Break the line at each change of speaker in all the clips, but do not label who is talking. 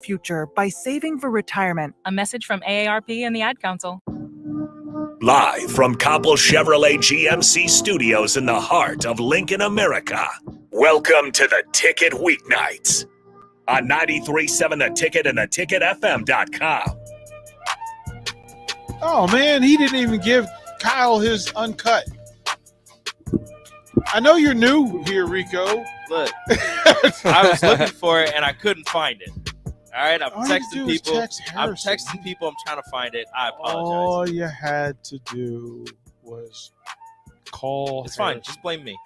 future by saving for retirement.
A message from AARP and the Ad Council.
Live from Copple Chevrolet GMC Studios in the heart of Lincoln, America. Welcome to the Ticket Weeknights on 93.7 The Ticket and theticketfm.com.
Oh, man, he didn't even give Kyle his uncut. I know you're new here, Rico.
Look, I was looking for it and I couldn't find it. All right, I'm texting people. I'm texting people. I'm trying to find it. I apologize.
All you had to do was call.
It's fine. Just blame me.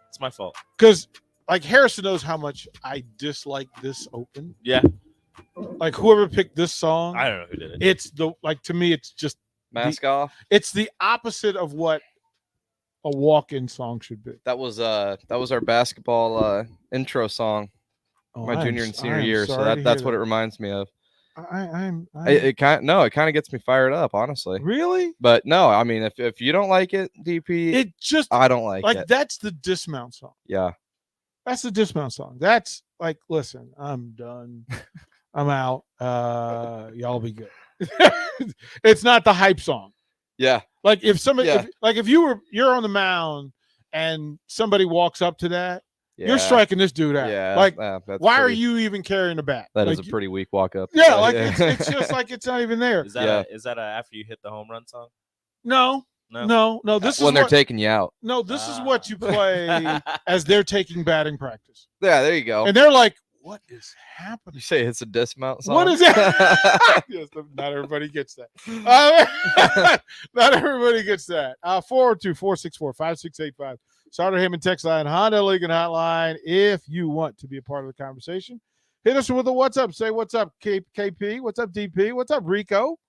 It's my fault.
Because, like, Harrison knows how much I dislike this open.
Yeah.
Like, whoever picked this song,
I don't know who did it.
It's to me, it's just
mask off.
It's the opposite of what a walk-in song should be.
That was our basketball intro song. My junior and senior year, so that's what it reminds me of. It kind of gets me fired up, honestly.
Really?
But no, I mean, if you don't like it, DP, I don't like it.
That's the dismount song.
Yeah,
that's the dismount song. That's like, listen, I'm done, I'm out. Y'all be good. It's not the hype song.
Yeah,
like if somebody, if you're on the mound and somebody walks up to that. Yeah. You're striking this dude out. Yeah, like, why are you even carrying the bat?
That is a pretty weak walk up.
Yeah, like it's just like it's not even there.
Is that after you hit the home run song?
No. This is
when they're taking you out.
No, this is what you play as they're taking batting practice.
Yeah, there you go.
And they're like, "What is happening?"
You say it's a dismount song.
What is that? Yes, not everybody gets that. Not everybody gets that. 402-464-5685. Starter Heyman text line, Honda Lincoln hotline. If you want to be a part of the conversation, hit us with a what's up. Say what's up, KP. What's up, DP? What's up, Rico?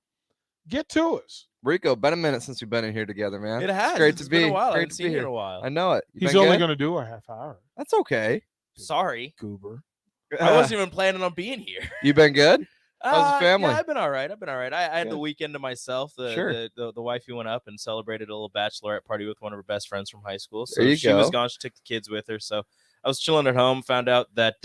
Get to us.
Rico, been a minute since we've been in here together, man.
It has.
It's great to be.
Been a while.
Great to be here.
In a while.
I know it.
He's only going to do a half hour.
That's okay.
Sorry,
Goober.
I wasn't even planning on being here.
You been good? How's the family?
Yeah, I've been all right. I had the weekend to myself. The wifey went up and celebrated a little bachelorette party with one of her best friends from high school. So she was gone. She took the kids with her. So I was chilling at home. Found out that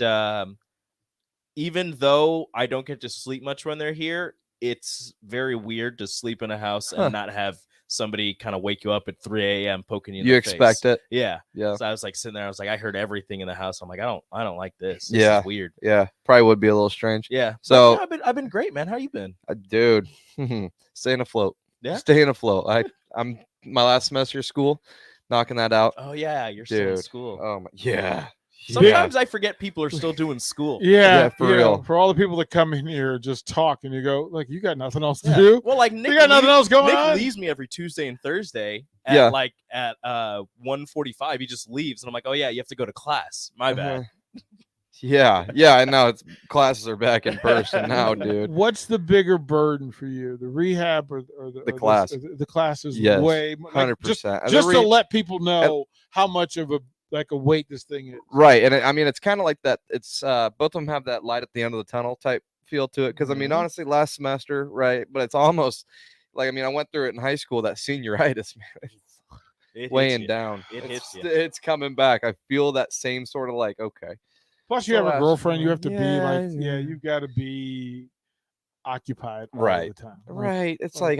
even though I don't get to sleep much when they're here, it's very weird to sleep in a house and not have somebody kind of wake you up at 3 a.m. poking you in the face.
You expect it.
Yeah.
Yeah.
So I was like sitting there. I was like, I heard everything in the house. I'm like, I don't like this. This
is
weird.
Yeah. Probably would be a little strange.
Yeah.
So
I've been great, man. How you been?
Dude, staying afloat.
Yeah.
Staying afloat. I'm my last semester of school, knocking that out.
Oh yeah. You're still in school.
Oh my, yeah.
Sometimes I forget people are still doing school.
Yeah,
for real.
For all the people that come in here just talk and you go, like, you got nothing else to do.
Well, like Nick,
you got nothing else going on.
Nick leaves me every Tuesday and Thursday at 1:45. He just leaves, and I'm like, oh yeah, you have to go to class. My bad.
Yeah, I know. It's classes are back in person now, dude.
What's the bigger burden for you, the rehab or
the class?
The class is
way
100%. Just to let people know how much of a weight this thing is.
Right. And I mean, it's kind of like that. It's both of them have that light at the end of the tunnel type feel to it. Because I mean, honestly, last semester, right? But it's almost like, I mean, I went through it in high school, that senioritis, man. It's weighing down. It's coming back. I feel that same sort of like, okay.
Plus, you have a girlfriend. You have to be like, you've got to be occupied all the time.
Right. It's like,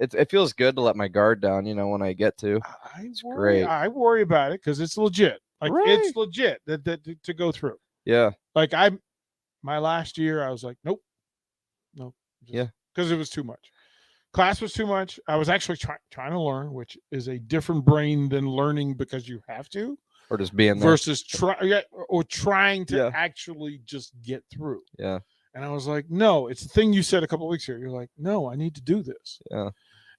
it feels good to let my guard down, when I get to. It's great.
I worry about it because it's legit. Like, it's legit that to go through.
Yeah.
Like, my last year, I was like, nope. Because it was too much. Class was too much. I was actually trying to learn, which is a different brain than learning because you have to.
Or just being there.
Versus trying to actually just get through.
Yeah.
And I was like, no, it's the thing you said a couple of weeks ago. You're like, no, I need to do this.
Yeah.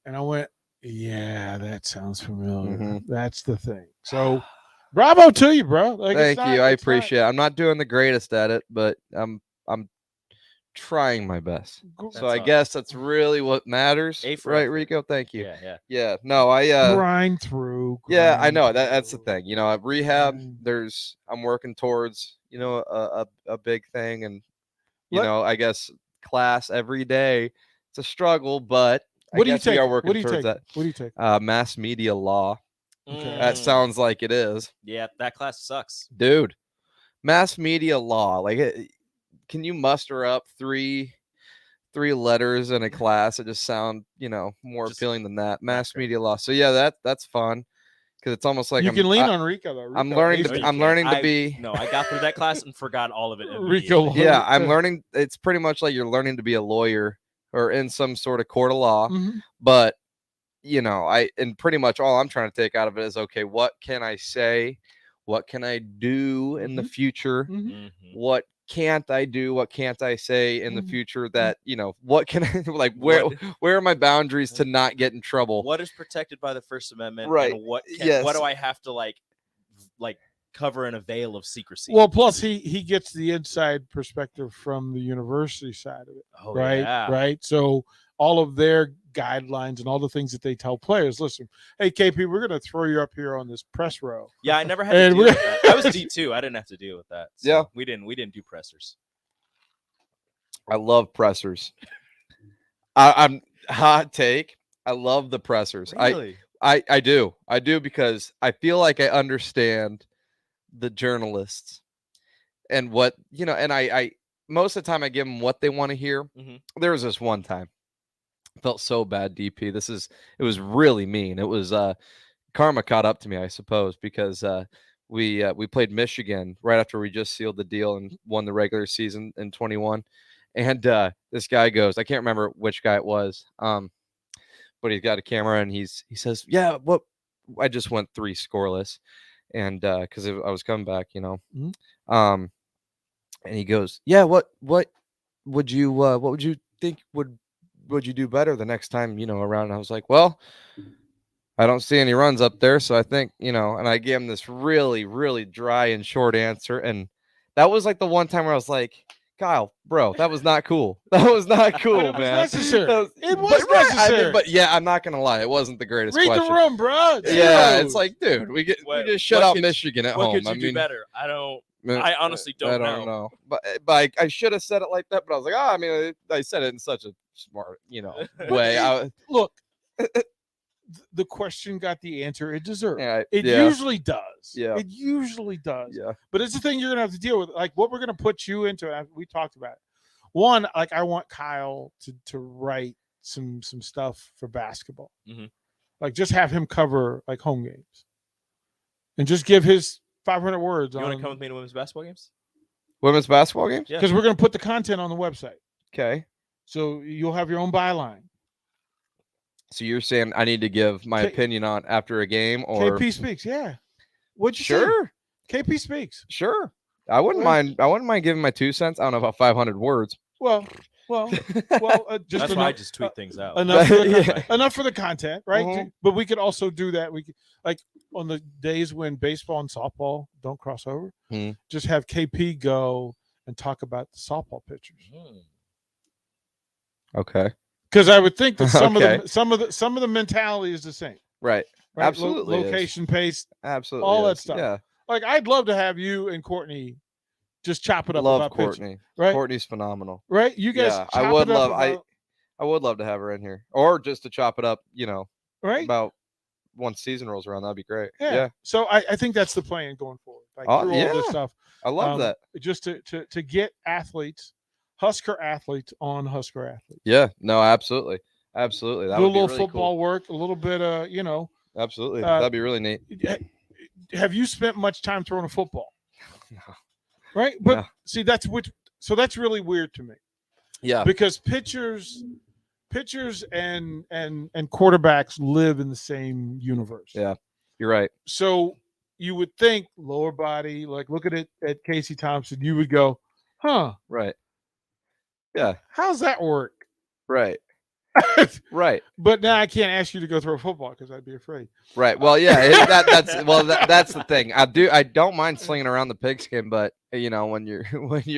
And I went, yeah, that sounds familiar. Mm-hmm. That's the thing. So bravo to you, bro. Like,
thank you. I appreciate it. I'm not doing the greatest at it, but I'm trying my best. So I guess that's really what matters. Right, Rico? Thank you. Yeah. No, I
grind through.
I know. That's the thing. At rehab, I'm working towards, a big thing. And, I guess class every day, it's a struggle, but
what do you take?
We are working
What do you
towards
take?
that.
What do you take?
Mass media law.
Okay.
That sounds like it is.
Yeah, that class sucks.
Dude, mass media law. Like, can you muster up three letters in a class that just sound, more appealing than that? Mass media law. So yeah, that's fun. Because it's almost like
you can lean on Rico though.
I'm learning to be.
No, I got through that class and forgot all of it.
Rico.
Yeah, I'm learning. It's pretty much like you're learning to be a lawyer or in some sort of court of law.
Mm-hmm.
But and pretty much all I'm trying to take out of it is, okay, what can I say? What can I do in the future?
Mm-hmm.
What can't I do? What can't I say in the future that, what can I like, where are my boundaries to not get in trouble?
What is protected by the First Amendment?
Right.
And what do I have to like cover in a veil of secrecy?
Well, plus he gets the inside perspective from the university side of it.
Oh,
right.
Yeah.
Right. So all of their guidelines and all the things that they tell players, listen, hey KP, we're gonna throw you up here on this press row.
Yeah, I never had to deal with that. I was D2. I didn't have to deal with that. So
yeah.
We didn't do pressers.
I love pressers. I'm hot take. I love the pressers.
Really?
I do because I feel like I understand the journalists and what, and I most of the time I give them what they want to hear.
Mm-hmm.
There was this one time I felt so bad, DP. It was really mean. It was karma caught up to me, I suppose, because we played Michigan right after we just sealed the deal and won the regular season in 21. And this guy goes, I can't remember which guy it was, but he's got a camera and he says, yeah, what? I just went 3 scoreless, and because I was coming back,
Mm-hmm.
And he goes, yeah, what would you think would you do better the next time around? And I was like, well, I don't see any runs up there, so I think and I gave him this really, really dry and short answer, and that was like the one time where I was like, Kyle, bro, that was not cool. That was not cool, man.
It was necessary.
But yeah, I'm not gonna lie, it wasn't the greatest
Read
question.
the room, bro.
Yeah, it's like, dude, we just shut out Michigan at home.
What could you do better? I honestly don't know.
But I should have said it like that. But I was like, I said it in such a smart, way.
Look, the question got the answer it deserved.
Yeah,
it usually does.
Yeah,
it usually does.
Yeah,
but it's the thing you're gonna have to deal with. Like what we're gonna put you into. We talked about it. One, like I want Kyle to write some stuff for basketball.
Mm-hmm.
Like just have him cover like home games, and just give his 500 words.
You want to come with me to women's basketball games?
Women's basketball games?
Because we're gonna put the content on the website.
Okay.
So you'll have your own byline.
So you're saying I need to give my opinion on after a game, or
KP speaks? Yeah. What'd you say? KP speaks.
Sure. I wouldn't mind. I wouldn't mind giving my 2 cents. I don't know about 500 words.
Well. Just
that's why I just tweet things out.
Enough for the content, right?
Mm-hmm.
But we could also do that. We could, like on the days when baseball and softball don't cross over, just have KP go and talk about the softball pitchers.
Okay.
Because I would think that some of the mentality is the same.
Right. Absolutely.
Location, pace,
absolutely,
all that stuff.
Yeah.
Like I'd love to have you and Courtney just chop it up.
Love
about
Courtney.
pitching, right?
Courtney's phenomenal.
Right? You guys.
Yeah, I would love. I would love to have her in here, or just to chop it up.
Right.
About once season rolls around, that'd be great.
Yeah. So I think that's the plan going forward. Like through all this stuff.
I love that.
Just to get athletes, Husker athletes on Husker athletes.
Yeah. No. Absolutely. Absolutely. That
do
would
a little
be really
football
cool.
work, a little bit of
Absolutely. That'd be really neat.
Have you spent much time throwing a football?
No.
Right. But see, that's really weird to me.
Yeah.
Because pitchers and quarterbacks live in the same universe.
Yeah. You're right.
So you would think lower body, like look at it at Casey Thompson, you would go, huh?
Right. Yeah.
How's that work?
Right. Right.
But now I can't ask you to go throw a football because I'd be afraid.
Right. Well, yeah. That's the thing. I don't mind slinging around the pigskin, but when you're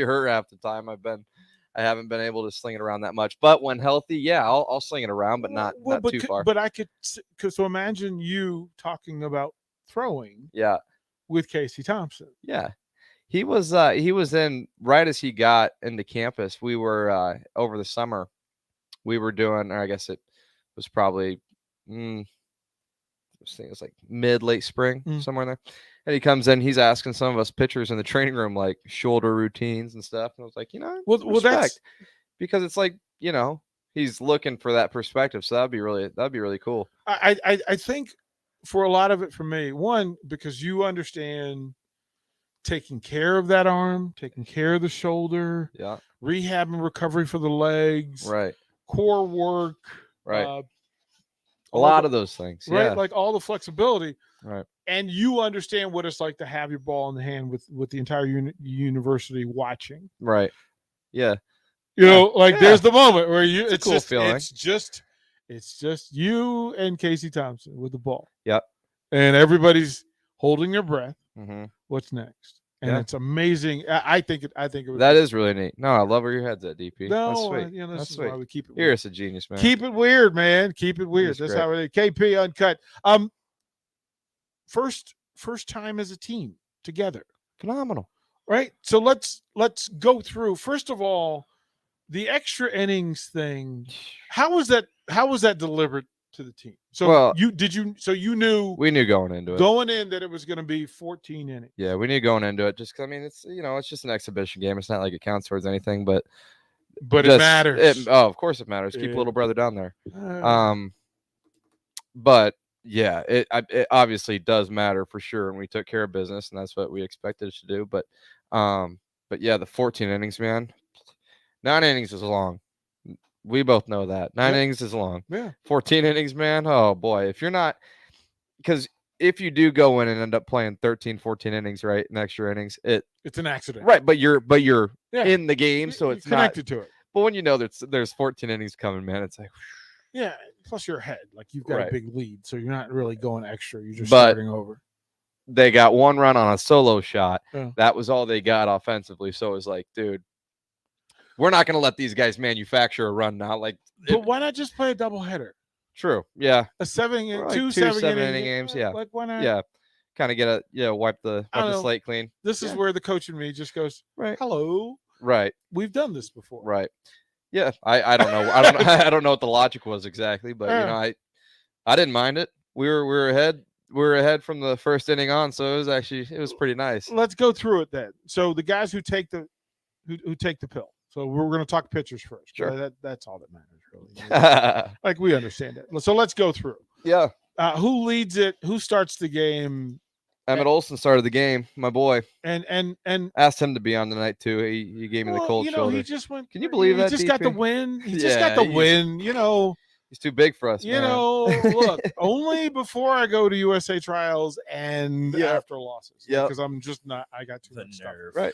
hurt half the time, I haven't been able to sling it around that much. But when healthy, I'll sling it around, but not too far.
But I could. So imagine you talking about throwing.
Yeah.
With Casey Thompson.
Yeah. He was in right as he got into campus. We were over the summer. We were doing, or I guess it was probably think it was like late spring, somewhere in there. And he comes in, he's asking some of us pitchers in the training room like shoulder routines and stuff. And I was like,
well, that's
because it's like, he's looking for that perspective. So that'd be really cool.
I think for a lot of it for me, one, because you understand taking care of that arm, taking care of the shoulder, rehab and recovery for the legs,
right,
core work,
right, a lot of those things,
right, like all the flexibility,
right,
and you understand what it's like to have your ball in the hand with the entire university watching,
right, yeah,
there's the moment where it's
a cool
just
feeling.
It's just you and Casey Thompson with the ball,
and
everybody's holding their breath.
Mm-hmm.
What's next? And it's amazing. I think it
that is really neat. No, I love where your head's at, DP.
No,
that's sweet.
this
that's
is
sweet.
why we keep it.
You're just a genius, man.
Keep it weird, man. Keep it weird. That's how it is. KP Uncut. First time as a team together.
Phenomenal.
Right? So let's go through. First of all, the extra innings thing. How was that delivered to the team? So you knew
we knew going into it.
Going in that it was going to be 14 innings.
Yeah, we knew going into it. Just it's it's just an exhibition game. It's not like it counts towards anything, but
it matters.
Of course it matters. Keep little brother down there. But yeah, it obviously does matter for sure, and we took care of business, and that's what we expected it to do. But yeah, the 14 innings, man. 9 innings is long. We both know that 9 innings is long.
Yeah.
14 innings, man. Oh boy. If you're not, because if you do go in and end up playing 13, 14 innings, right, in extra innings,
it's an accident.
Right. But you're in the game. So it's
connected to it.
But when there's 14 innings coming, man, it's like,
yeah. Plus you're ahead. Like you've got a big lead. So you're not really going extra. You're just starting over.
They got 1 run on a solo shot. Yeah. That was all they got offensively. So it was like, dude, we're not going to let these guys manufacture a run now.
But why not just play a doubleheader?
True. Yeah.
A 7-inning
games. Yeah.
Like why not?
Yeah. Kind of get wipe the slate clean.
This is where the coach in me just goes,
right.
Hello.
Right.
We've done this before.
Right. Yeah. I don't know. I don't know what the logic was exactly, but I didn't mind it. We were ahead. We were ahead from the first inning on, so it was pretty nice.
Let's go through it then. So the guys who take the pill. So we're going to talk pitchers first.
Sure.
That's all that matters, really. Like we understand it. So let's go through.
Yeah.
Who leads it? Who starts the game?
Emmett Olson started the game, my boy.
And
asked him to be on tonight too. He gave me the cold shoulder.
He just went.
Can you believe that?
He just got the win. He just got the win.
He's too big for us.
Look, only before I go to USA trials and after losses. Yeah. Because I'm just not. I got too much
nerve. Right.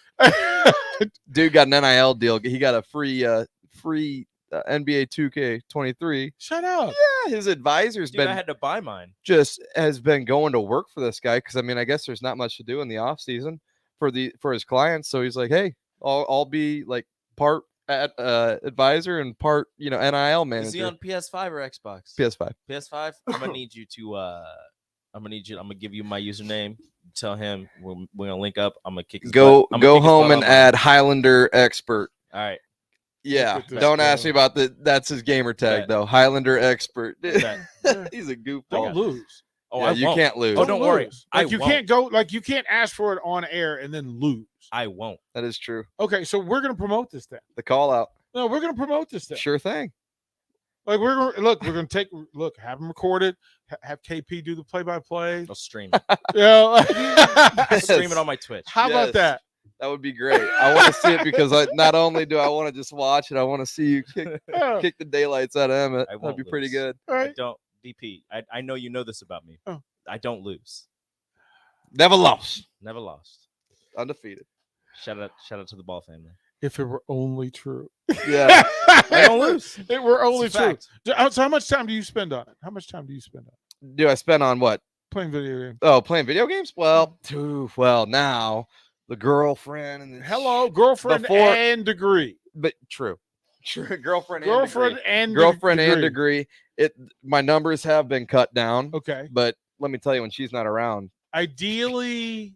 Dude got an NIL deal. He got a free NBA 2K23.
Shut up.
Yeah, his advisor's
I had to buy mine.
Just has been going to work for this guy because I guess there's not much to do in the off season for his clients. So he's like, hey, I'll be like part advisor and part NIL manager.
Is he on PS5 or Xbox?
PS5.
PS5. I'm gonna need you to. I'm gonna give you my username. Tell him we're gonna link up. I'm gonna kick his
go
butt.
Go home and add Highlander Expert.
All right.
Yeah, don't ask me about that's his gamer tag though. Highlander Expert. He's a goofball.
Don't lose.
Oh, yeah, you can't lose.
Oh, don't worry.
You can't go. You can't ask for it on air and then lose.
I won't.
That is true.
Okay, so we're gonna promote this then.
The call out.
No, we're gonna promote this then.
Sure thing.
Like we're gonna have them recorded. Have KP do the play-by-play.
I'll stream.
I'll
stream it on my Twitch.
How about that?
That would be great. I want to see it because not only do I want to just watch it, I want to see you kick the daylights out of Emmett. That'd be pretty good.
All right.
I don't, DP. I know you know this about me.
Oh.
I don't lose.
Never lost.
Never lost.
Undefeated.
Shout out to the Ball family.
If it were only true.
Yeah.
I don't lose.
It were only true. So how much time do you spend on it? How much time do you spend on it?
Do I spend on what?
Playing video games.
Oh, playing video games? Well, now the girlfriend and
girlfriend and degree.
But true. Girlfriend and degree. My numbers have been cut down.
Okay.
But let me tell you, when she's not around.
Ideally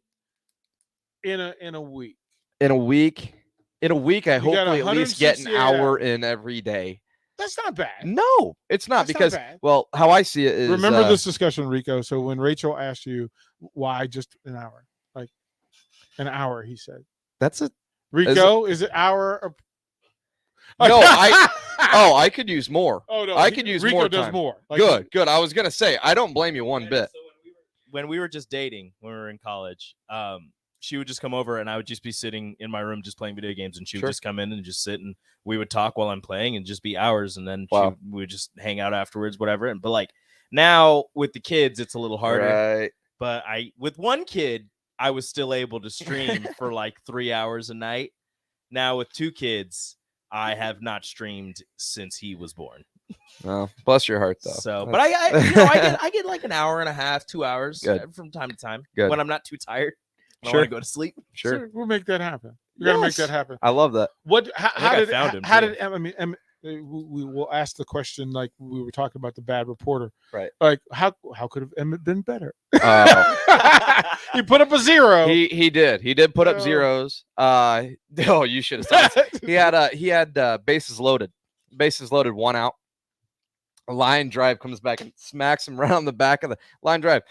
in a week.
In a week, I hopefully at least get an hour in every day.
That's not bad.
No, it's not,
That's not
because
bad.
well, how I see it is,
remember this discussion, Rico. So when Rachel asked you why just an hour, like an hour, he said,
that's a
Rico, is it hour? Or...
No, I could use more.
Oh no,
I could use
Rico
more
does
time.
more. Like,
Good. I was gonna say I don't blame you one bit.
So when we were just dating, when we were in college, she would just come over and I would just be sitting in my room just playing video games, and she would just come in and just sit, and we would talk while I'm playing and just be hours, and then we would just hang out afterwards, whatever. But like now with the kids, it's a little harder.
Right.
But with one kid, I was still able to stream for like 3 hours a night. Now with 2 kids, I have not streamed since he was born.
Oh, bless your heart, though.
So, but I get like an hour and a half, 2 hours from time to time when I'm not too tired. I want to go to sleep.
Sure, we'll make that happen. We gotta make that happen.
I love that.
How did we will ask the question like we were talking about the bad reporter,
right?
Like how could have Emmett been better? He put up a 0.
He did put up zeros. You should have said it. He had bases loaded, 1 out. A line drive comes back and smacks him right on the back of the line drive.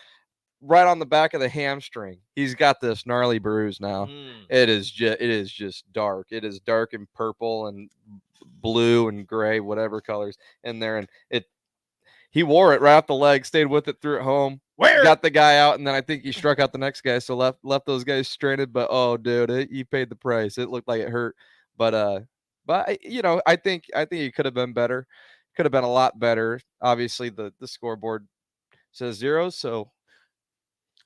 Right on the back of the hamstring. He's got this gnarly bruise now. It is just dark. It is dark and purple and blue and gray, whatever colors in there. And he wore it right off the leg, stayed with it, threw it home. Got the guy out, and then I think he struck out the next guy, so left those guys stranded. But oh, dude, he paid the price. It looked like it hurt. But I think he could have been better. Could have been a lot better. Obviously, the scoreboard says 0, so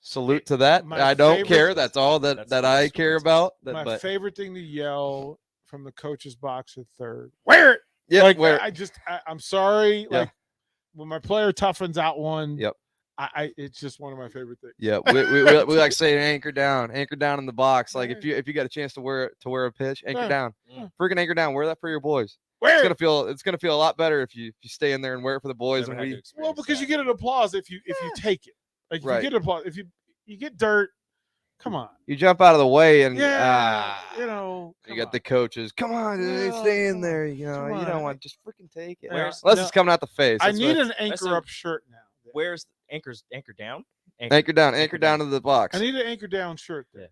salute to that. I don't care. That's all that I care about.
My favorite thing to yell from the coach's box at third.
Wear it. Yeah,
like
wear
I'm sorry.
Yeah.
Like when my player toughens out one.
Yep.
It's just one of my favorite things.
Yeah, we like saying anchor down in the box. Like if you got a chance to wear a pitch, anchor down, freaking anchor down. Wear that for your boys. It's gonna feel a lot better if you stay in there and wear it for the boys.
Because you get an applause if you take it. Like you get applause if you get dirt. Come on,
you jump out of the way and
you
got the coaches. Come on, stay in there. You don't want just freaking take it. Unless it's coming out the face.
I need an anchor up shirt now.
Where's anchor down?
Anchor down to the box.
I need an anchor down shirt there.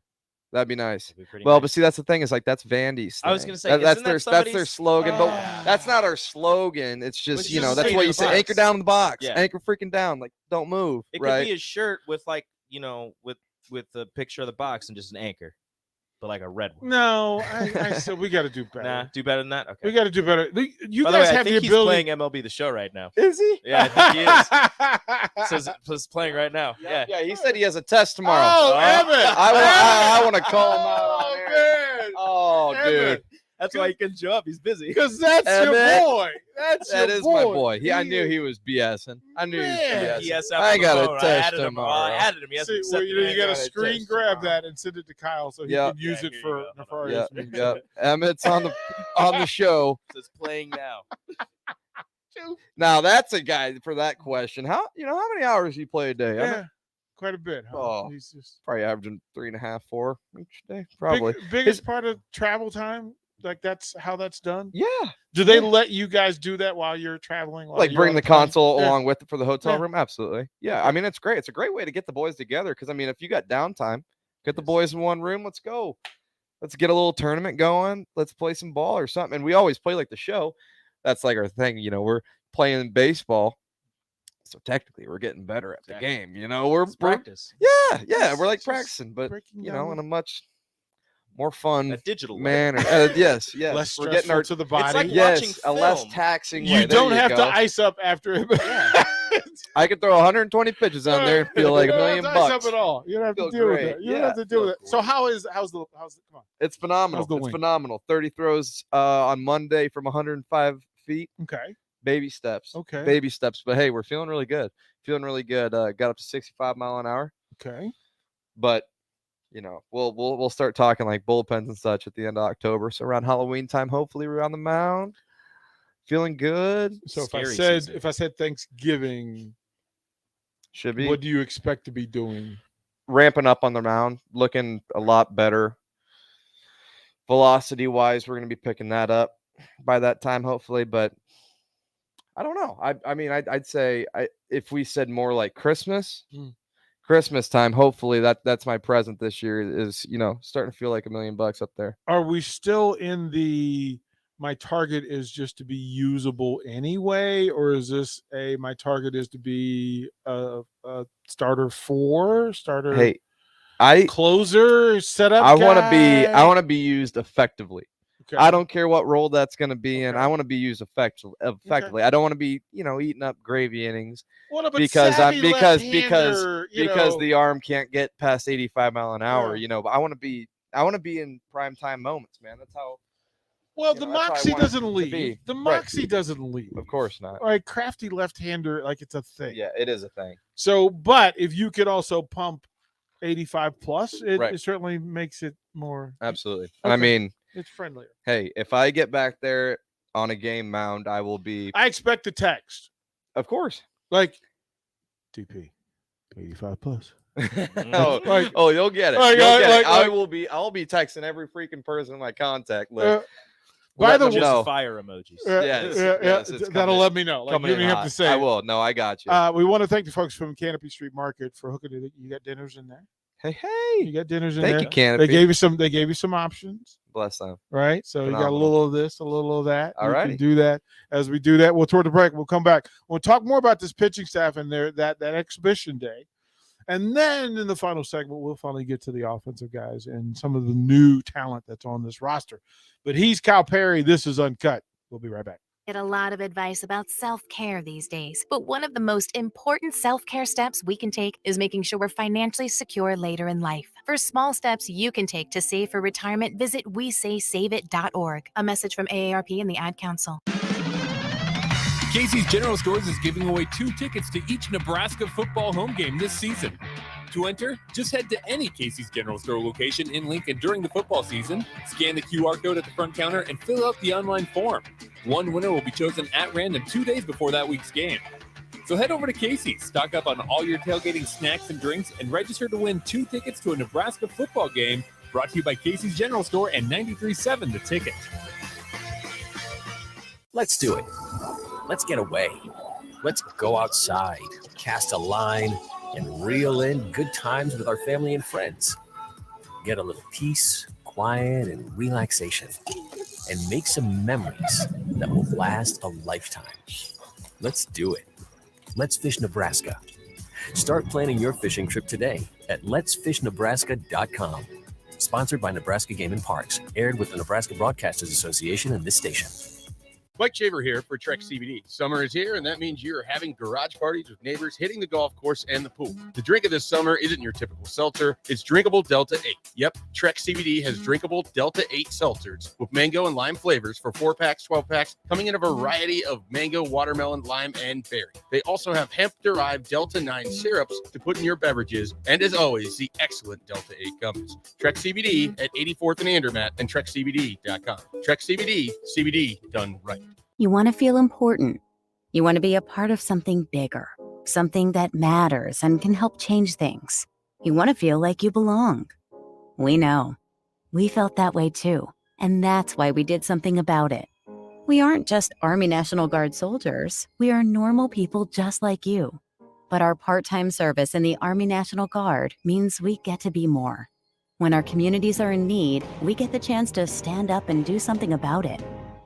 That'd be nice.
Nice.
But see, that's the thing. Is like that's Vandy's thing.
I was gonna say
that's their slogan, but that's not our slogan. It's just that's what you say. Anchor down in the box. Yeah. Anchor freaking down. Like don't move.
It could be a shirt with like with the picture of the box and just an anchor, but like a red one.
No, I still we got to do better.
Nah, do better than that. Okay,
we got to do better. You
By
guys
the way,
have
I think
the ability.
He's playing MLB The Show right now.
Is he?
Yeah, I think he is. Says playing right now. Yeah.
He said he has a test tomorrow.
Oh, Emmett!
I want to call him out.
Oh, man.
Oh, dude.
That's why he couldn't show up. He's busy.
Because that's your boy.
That is my boy. I knew he was BSing. I knew he was BSing. I got to test him.
I added him.
You got to screen grab that and send it to Kyle so he can use it for Nefarious.
Emmett's on the show.
It's playing now.
Now that's a guy for that question. How many hours you play a day?
Yeah, quite a bit. Huh?
Oh,
he's just
probably averaging 3.5, 4 each day. Probably
biggest part of travel time. Like that's how that's done.
Yeah.
Do they let you guys do that while you're traveling?
Like bring the console along with it for the hotel room? Absolutely. Yeah. I mean, it's great. It's a great way to get the boys together. Because I mean, if you got downtime, get the boys in one room. Let's go. Let's get a little tournament going. Let's play some ball or something. And we always play like the show. That's like our thing. We're playing baseball. So technically, we're getting better at the game. We're
practice.
Yeah. We're like practicing, but in a much more fun
digital
manner. Yes.
Less
we're getting
to the body.
It's like watching
a less taxing way.
You don't have to ice up after it.
I could throw 120 pitches on there and feel like $1 million bucks.
Ice up at all. You don't have to deal with it. You don't have to deal with it. So how's the come on?
It's phenomenal. It's phenomenal. 30 throws on Monday from 105 feet.
Okay.
Baby steps.
Okay.
Baby steps. But hey, we're feeling really good. Got up to 65 mile an hour.
Okay.
But we'll start talking like bullpens and such at the end of October. So around Halloween time, hopefully we're on the mound. Feeling good.
So if I said Thanksgiving,
should be.
What do you expect to be doing?
Ramping up on the mound, looking a lot better. Velocity wise, we're going to be picking that up by that time, hopefully. But I don't know. I mean, I'd say if we said more like Christmas time, hopefully that's my present this year is, starting to feel like $1 million up there.
Are we still in my target is just to be usable anyway, or is this my target is to be a starter
Hey,
closer setup?
I want to be used effectively.
Okay.
I don't care what role that's going to be in.
Okay.
I want to be used effectively.
Okay.
I don't want to be, eating up gravy innings
Well, no, but
because
because
the arm can't get past 85 mile an hour.
Yeah.
But I want to be in prime time moments, man. That's how.
Well, the moxie doesn't leave. The moxie
right.
doesn't leave.
Of course not.
All right, crafty left-hander, like it's a thing.
Yeah, it is a thing.
So, but if you could also pump 85 plus,
Right.
it certainly makes it more.
Absolutely.
Okay.
I mean,
it's friendlier.
Hey, if I get back there on a game mound, I will be.
I expect a text.
Of course.
Like, DP, 85 plus.
You'll get it. I'll be texting every freaking person in my contact list.
By the way,
fire emojis.
Yes, that'll let me know. Like, you don't even have to say.
I will. No, I got you.
We want to thank the folks from Canopy Street Market for hooking it. You got dinners in there.
Hey,
you got dinners in there.
Thank you, Canopy.
They gave you some options.
Bless them.
Right. So you got a little of this, a little of that.
All right.
Do that. As we do that, we'll toward the break. We'll come back. We'll talk more about this pitching staff and that exhibition day. And then in the final segment, we'll finally get to the offensive guys and some of the new talent that's on this roster. But he's Cal Perry. This is Uncut. We'll be right back.
Get a lot of advice about self-care these days, but one of the most important self-care steps we can take is making sure we're financially secure later in life. For small steps you can take to save for retirement, visit WeSaySaveIt.org. A message from AARP and the Ad Council.
Casey's General Stores is giving away 2 tickets to each Nebraska football home game this season. To enter, just head to any Casey's General Store location in Lincoln during the football season, scan the QR code at the front counter, and fill out the online form. One winner will be chosen at random 2 days before that week's game. So head over to Casey's, stock up on all your tailgating snacks and drinks, and register to win 2 tickets to a Nebraska football game, brought to you by Casey's General Store and 93.7 The Ticket.
Let's do it. Let's get away. Let's go outside, cast a line, and reel in good times with our family and friends. Get a little peace, quiet, and relaxation, and make some memories that will last a lifetime. Let's do it. Let's Fish Nebraska. Start planning your fishing trip today at letsfishnebraska.com. Sponsored by Nebraska Game and Parks. Aired with the Nebraska Broadcasters Association and this station.
Mike Shaver here for Trek CBD. Summer is here, and that means you're having garage parties with neighbors, hitting the golf course and the pool. The drink of this summer isn't your typical seltzer. It's drinkable Delta 8. Yep, Trek CBD has drinkable Delta 8 seltzers with mango and lime flavors for 4-packs, 12-packs, coming in a variety of mango, watermelon, lime, and berry. They also have hemp-derived Delta 9 syrups to put in your beverages, and as always, the excellent Delta 8 gummies. Trek CBD at 84th and Andermatt and TrekCBD.com. Trek CBD, CBD done right.
You want to feel important. You want to be a part of something bigger, something that matters and can help change things. You want to feel like you belong. We know. We felt that way too, and that's why we did something about it. We aren't just Army National Guard soldiers. We are normal people just like you. But our part-time service in the Army National Guard means we get to be more. When our communities are in need, we get the chance to stand up and do something about it.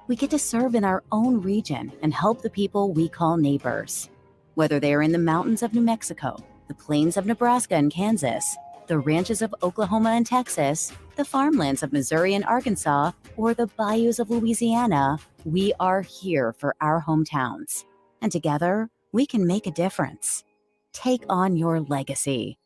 We get to serve in our own region and help the people we call neighbors. Whether they are in the mountains of New Mexico, the plains of Nebraska and Kansas, the ranches of Oklahoma and Texas, the farmlands of Missouri and Arkansas, or the bayous of Louisiana, we are here for our hometowns. And together, we can make a difference. Take on your legacy.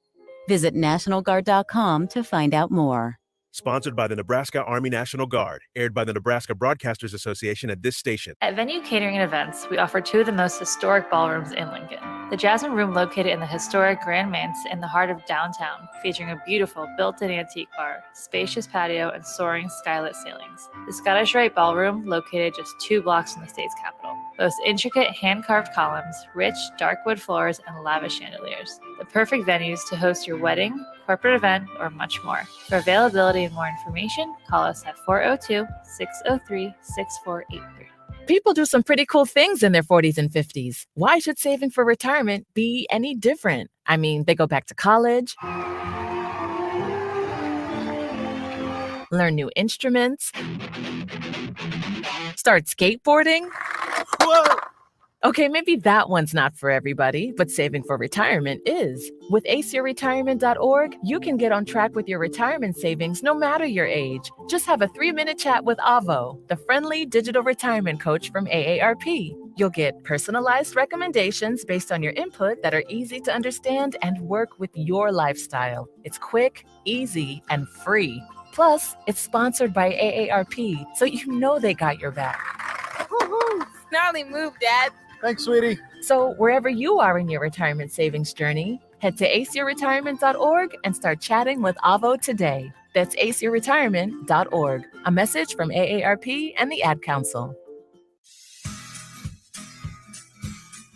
Visit NationalGuard.com to find out more.
Sponsored by the Nebraska Army National Guard, aired by the Nebraska Broadcasters Association at this station.
At Venue Catering and Events, we offer 2 of the most historic ballrooms in Lincoln. The Jasmine Room, located in the historic Grand Manse in the heart of downtown, featuring a beautiful built-in antique bar, spacious patio, and soaring skylit ceilings. The Scottish Rite Ballroom, located just 2 blocks from the state's capital, boasts intricate hand-carved columns, rich dark wood floors, and lavish chandeliers. The perfect venues to host your wedding, corporate event, or much more. For availability and more information, call us at 402-603-6483.
People do some pretty cool things in their 40s and 50s. Why should saving for retirement be any different? I mean, they go back to college, learn new instruments, start skateboarding.
Whoa.
Okay, maybe that one's not for everybody, but saving for retirement is. With aceyourretirement.org, you can get on track with your retirement savings no matter your age. Just have a 3-minute chat with Avo, the friendly digital retirement coach from AARP. You'll get personalized recommendations based on your input that are easy to understand and work with your lifestyle. It's quick, easy, and free. Plus, it's sponsored by AARP, so you know they got your back.
Woo-hoo. Gnarly move, Dad.
Thanks, sweetie.
So wherever you are in your retirement savings journey, head to aceyourretirement.org and start chatting with Avo today. That's aceyourretirement.org. A message from AARP and the Ad Council.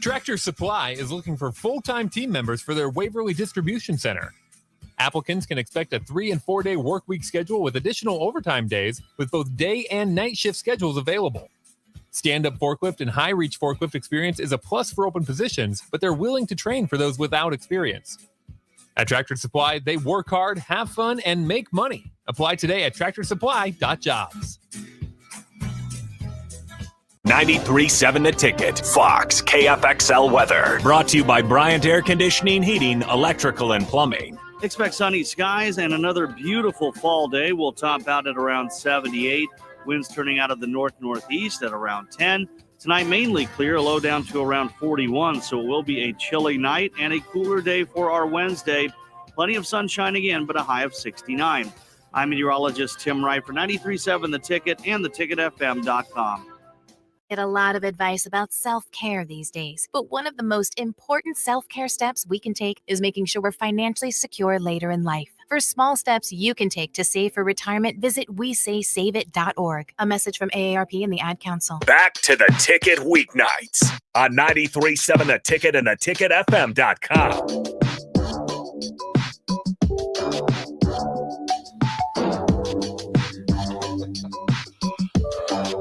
Tractor Supply is looking for full-time team members for their Waverly Distribution Center. Applicants can expect a 3- and 4-day work week schedule with additional overtime days with both day and night shift schedules available. Stand-up forklift and high-reach forklift experience is a plus for open positions, but they're willing to train for those without experience. At Tractor Supply, they work hard, have fun, and make money. Apply today at tractorsupply.jobs.
93.7 The Ticket, Fox, KFXL weather. Brought to you by Bryant Air Conditioning, Heating, Electrical, and Plumbing.
Expect sunny skies and another beautiful fall day. We'll top out at around 78. Winds turning out of the north-northeast at around 10. Tonight, mainly clear, a low down to around 41, so it will be a chilly night and a cooler day for our Wednesday. Plenty of sunshine again, but a high of 69. I'm meteorologist Tim Wright for 93.7 The Ticket and theticketfm.com.
Get a lot of advice about self-care these days, but one of the most important self-care steps we can take is making sure we're financially secure later in life. For small steps you can take to save for retirement, visit WeSaySaveIt.org. A message from AARP and the Ad Council.
Back to The Ticket weeknights on 93.7 The Ticket and theticketfm.com.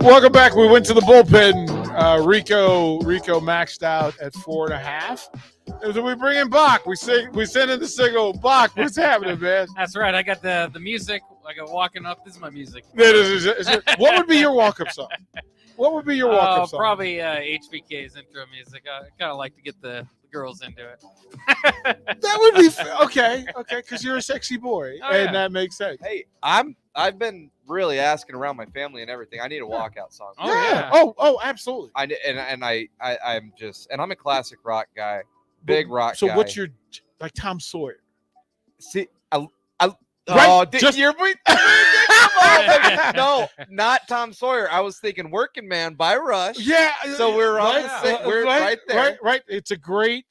Welcome back. We went to the bullpen. Rico maxed out at 4.5. So we bring in Bach. We send in the signal. Bach, what's happening, man?
That's right. I got the music. I got walking up. This is my music.
What would be your walk-up song? What would be your walk-up song?
Probably HBK's intro music. I kind of like to get the girls into it.
That would be okay, because you're a sexy boy, and that makes sense.
Hey, I've been really asking around my family and everything. I need a walkout song.
Oh yeah. Oh, absolutely.
I'm a classic rock guy, big rock.
So
guy.
what's your like Tom Sawyer?
See, no, not Tom Sawyer. I was thinking "Working Man" by Rush.
Yeah.
So we're on. We're right there.
Right. It's a great,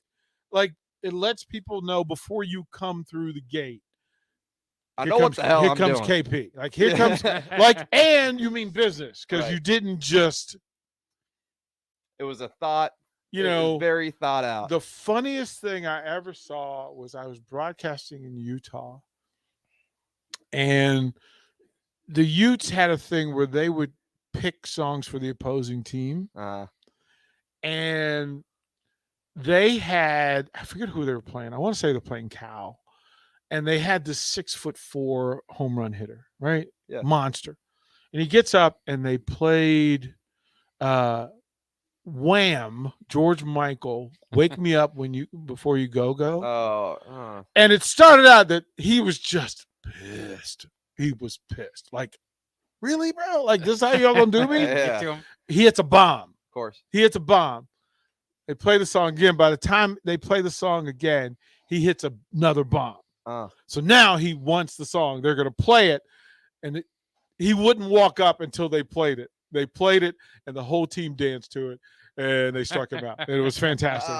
like, it lets people know before you come through the gate.
I know what the hell
Here
I'm
comes
doing.
KP. Like, here comes, like, and you mean business, because you didn't just.
It was a thought.
You know,
very thought out.
The funniest thing I ever saw was I was broadcasting in Utah, and the Utes had a thing where they would pick songs for the opposing team. And they had, I forget who they were playing. I want to say they're playing Cal. And they had this 6'4" home run hitter, right?
Yeah.
Monster. And he gets up and they played Wham, George Michael, Wake Me Up Before You Go. And it started out that he was just pissed. He was pissed. Like, really, bro? Like, this is how y'all gonna do me?
Yeah.
He hits a bomb.
Of course.
He hits a bomb. They play the song again. By the time they play the song again, he hits another bomb. So now he wants the song. They're gonna play it, and he wouldn't walk up until they played it. They played it, and the whole team danced to it, and they struck him out. And it was fantastic.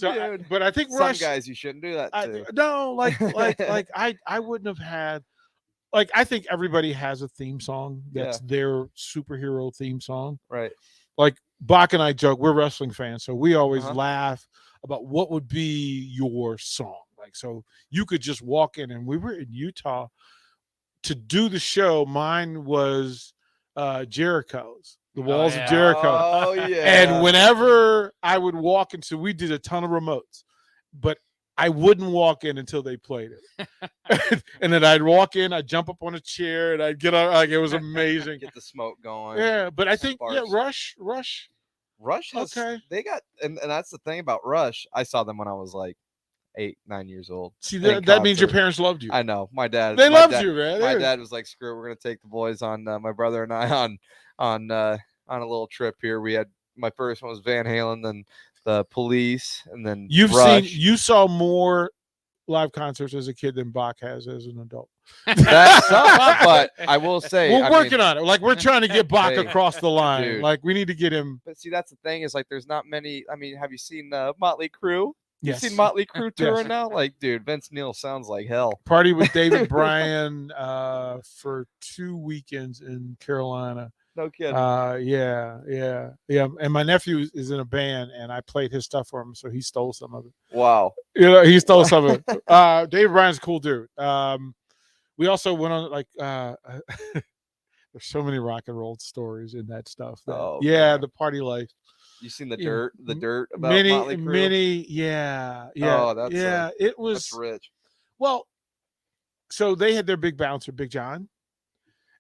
Dude.
But I think
some
Rush,
guys you shouldn't do that to.
No, like I wouldn't have had. Like, I think everybody has a theme song that's their superhero theme song.
Right.
Like, Bach and I joke, we're wrestling fans, so we always laugh about what would be your song. Like, so you could just walk in, and we were in Utah to do the show. Mine was Jericho's. The walls
yeah.
of Jericho.
Oh yeah.
And whenever I would walk into, we did a ton of remotes, but I wouldn't walk in until they played it. And then I'd walk in, I'd jump up on a chair, and I'd get out. Like, it was amazing.
Get the smoke going.
Yeah, but I think
Sparks.
Rush
has,
okay.
They got, and that's the thing about Rush. I saw them when I was like 8, 9 years old.
See, that means your parents loved you.
I know. My dad.
They loved you, man.
My dad was like, "Screw it, we're gonna take the boys on." My brother and I on a little trip here. We had my first one was Van Halen, then the Police, and then
you saw more live concerts as a kid than Bach has as an adult.
That sucks, but I will say
we're working on it. Like, we're trying to get Bach across the line.
Dude.
Like, we need to get him.
But see, that's the thing is like, there's not many. I mean, have you seen Motley Crue?
Yes.
You've seen Motley Crue touring
Yes.
now? Like, dude, Vince Neil sounds like hell.
Party with David Bryan for 2 weekends in Carolina.
No kidding.
Yeah. And my nephew is in a band, and I played his stuff for him, so he stole some of it.
Wow.
He stole some of it. David Bryan's a cool dude. We also went on like there's so many rock and roll stories in that stuff.
Man.
The party life.
You seen the dirt about Motley Crue?
Many, yeah.
Oh, that's
it was
that's rich.
Well, so they had their big bouncer, Big John,